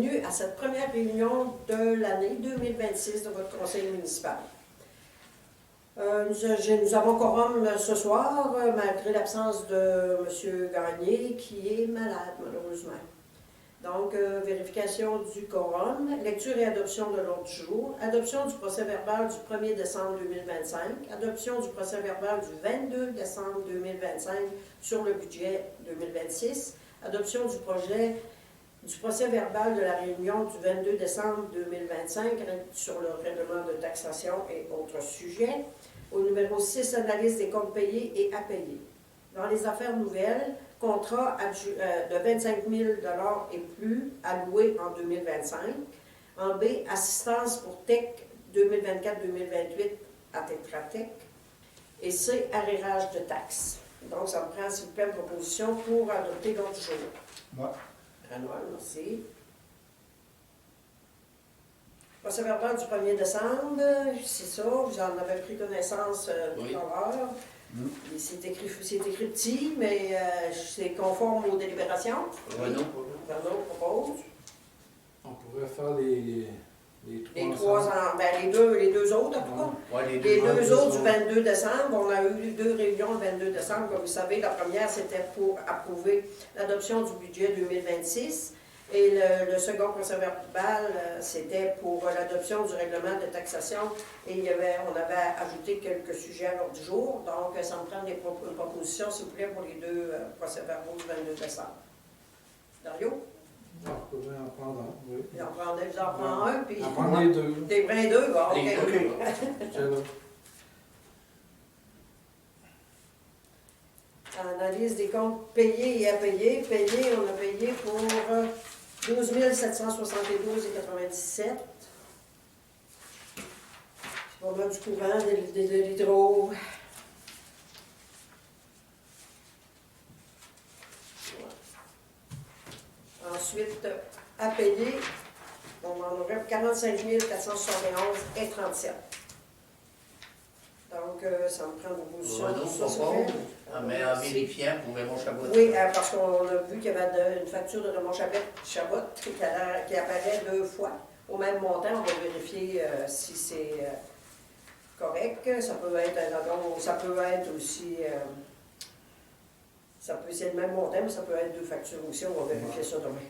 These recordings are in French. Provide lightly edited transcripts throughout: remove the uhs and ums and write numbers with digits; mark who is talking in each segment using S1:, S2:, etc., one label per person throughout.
S1: bienvenue à cette première réunion de l'année 2026 de votre conseil municipal. Nous avons quorum ce soir, malgré l'absence de M. Gagné, qui est malade, malheureusement. Donc, vérification du quorum, lecture et adoption de l'ordre du jour, adoption du procès-verbal du 1er décembre 2025, adoption du procès-verbal du 22 décembre 2025 sur le budget 2026, adoption du procès-verbal de la réunion du 22 décembre 2025 sur le règlement de taxation et autres sujets. Au numéro 6, analyse des comptes payés et à payer. Dans les affaires nouvelles, contrat de 25 000 $ et plus alloué en 2025. En B, assistance pour TEC 2024-2028 à Tetratec. Et C, arrérage de taxes. Donc, ça me prend, s'il vous plaît, une proposition pour adopter l'ordre du jour.
S2: Moi.
S1: Renoir, merci. Procès-verbal du 1er décembre, c'est ça, vous en avez pris connaissance tout à l'heure. C'est écrit petit, mais c'est conforme aux délibérations.
S3: Renaud
S1: propose.
S4: On pourrait faire les
S1: les deux autres, en tout cas.
S3: Ouais,
S1: Les deux autres du 22 décembre, on a eu 2 réunions le 22 décembre. Comme vous savez, la première, c'était pour approuver l'adoption du budget 2026. Et le second procès-verbal, c'était pour l'adoption du règlement de taxation. Et on avait ajouté quelques sujets à l'ordre du jour. Donc, ça me prend une proposition, s'il vous plaît, pour les 2 procès-verbaux du 22 décembre. Dario?
S4: On pourrait en prendre un, oui.
S1: Vous en prenez un, puis...
S4: On prend les deux.
S1: T'es prêt 2? Bon, OK.
S3: Les deux.
S4: C'est là.
S1: Analyse des comptes payés et à payer. Payés, on a payé pour 12 772,97. C'est pas mal du courant, de l'hydro. Ensuite, à payer, on en aurait 45 471,37. Donc, ça me prend une proposition.
S3: Renaud propose, mais en vérifiant pour Raymond Chabot.
S1: Oui, parce qu'on a vu qu'il y avait une facture de Raymond Chabot qui apparaît 2 fois au même montant. On va vérifier si c'est correct. Ça peut être un addon, ça peut être aussi... c'est le même montant, mais ça peut être 2 factures aussi. On va vérifier ça demain.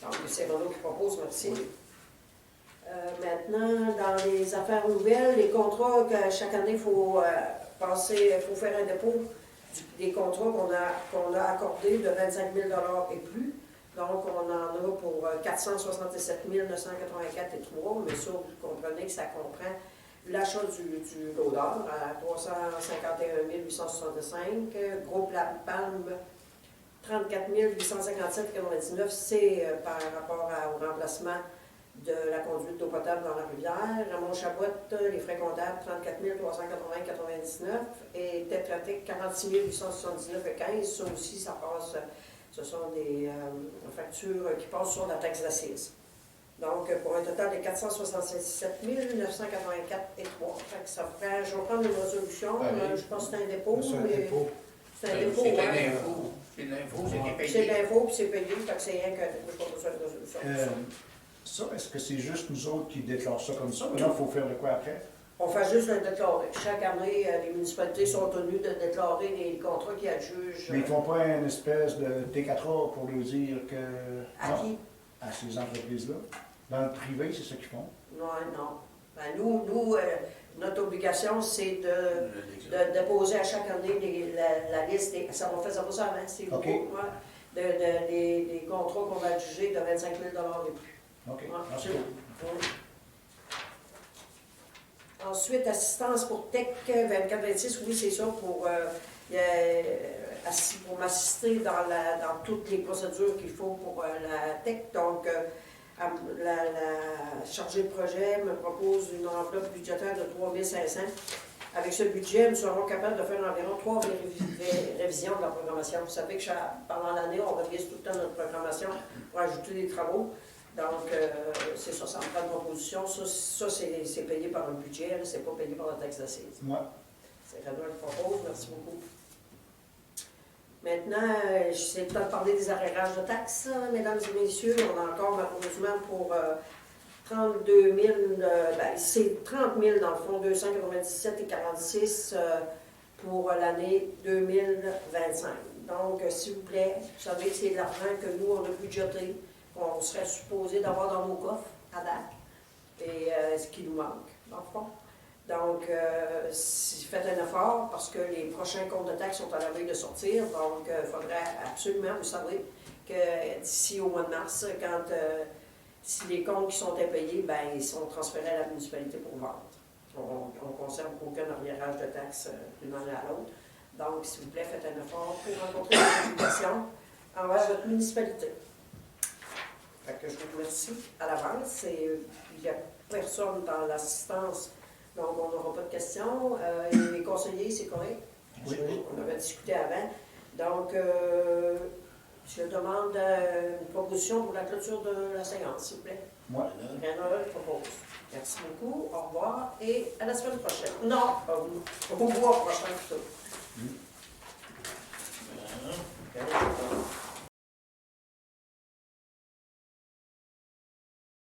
S1: Donc, c'est Renaud qui propose, merci.
S3: Oui.
S1: Maintenant, dans les affaires nouvelles, les contrats que chaque année, il faut faire un dépôt des contrats qu'on a accordés de 25 000 $ et plus. Donc, on en a pour 467 984,3 mais ça, vous comprenez que ça comprend l'achat du loader à 351 865, groupe La Palme 34 857,99, c'est par rapport au remplacement de la conduite d'eau potable dans la rivière. Raymond Chabot, les frais comptables 34 380,99 et Tetratec 46 879,15. Ça aussi, ça passe, ce sont des factures qui passent sur la taxe d'assises. Donc, pour un total de 467 984,3. Ça ferait, je vais prendre une résolution. Je pense que c'est un dépôt.
S4: C'est un dépôt.
S1: C'est un dépôt.
S3: C'est l'info. C'est l'info, c'est payé.
S1: C'est l'info, puis c'est payé. Fait que c'est rien que je n'ai pas besoin de résolution.
S2: Ça, est-ce que c'est juste nous autres qui déclarent ça comme ça? Mais là, il faut faire de quoi après?
S1: On fait juste le déclarer. Chaque année, les municipalités sont tenues de déclarer les contrats qui adjugent.
S2: Mais ils ne font pas une espèce de T4A pour nous dire que...
S1: À
S2: non,
S1: qui?
S2: à ces entreprises-là. Dans le privé, c'est ça qu'ils font.
S1: Non. Ben, nous, notre obligation, c'est de déposer à chaque année la liste. Ça va faire ça avant, c'est
S2: OK.
S1: des contrats qu'on va adjuger de 25 000 $ et plus.
S2: OK.
S1: Ouais,
S2: Ah, c'est
S1: c'est
S2: cool.
S1: bon. Ensuite, assistance pour TEC 24-26, oui, c'est ça, pour m'assister dans toutes les procédures qu'il faut pour la TEC. Donc, la chargée de projet me propose une enveloppe budgétaire de 3 500. Avec ce budget, nous serons capables de faire environ 3 révisions de la programmation. Vous savez que pendant l'année, on revise tout le temps notre programmation pour ajouter des travaux. Donc, c'est ça, ça me prend une proposition. Ça c'est payé par un budget, c'est pas payé par la taxe d'assises.
S2: Moi.
S1: C'est Renaud qui propose, merci beaucoup. Maintenant, c'est le temps de parler des arrérages de taxes, mesdames et messieurs. On a encore malheureusement pour 32 000, c'est 30 000 dans le fond, 297,46 pour l'année 2025. Donc, s'il vous plaît, vous savez que c'est de l'argent que nous, on a budgété, qu'on serait supposé d'avoir dans nos coffres à date, et ce qui nous manque, dans le fond. Donc, faites un effort parce que les prochains comptes de taxes sont à la veille de sortir. Donc, il faudrait absolument, vous savez, que d'ici au mois de mars, si les comptes qui sont impayés, ben, ils sont transférés à la municipalité pour vendre. On ne conserve aucun arriérage de taxes d'une année à l'autre. Donc, s'il vous plaît, faites un effort pour rencontrer les obligations envers votre municipalité. Fait que je vous remercie à l'avance. Il n'y a personne dans l'assistance. Donc, on n'aura pas de questions. Les conseillers, c'est correct?
S2: Oui.
S1: On avait discuté avant. Donc, je demande une proposition pour la clôture de la séance, s'il vous plaît.
S2: Moi,
S1: Rénal propose. Merci beaucoup. Au revoir et à la semaine prochaine. Non, au mois prochain plutôt.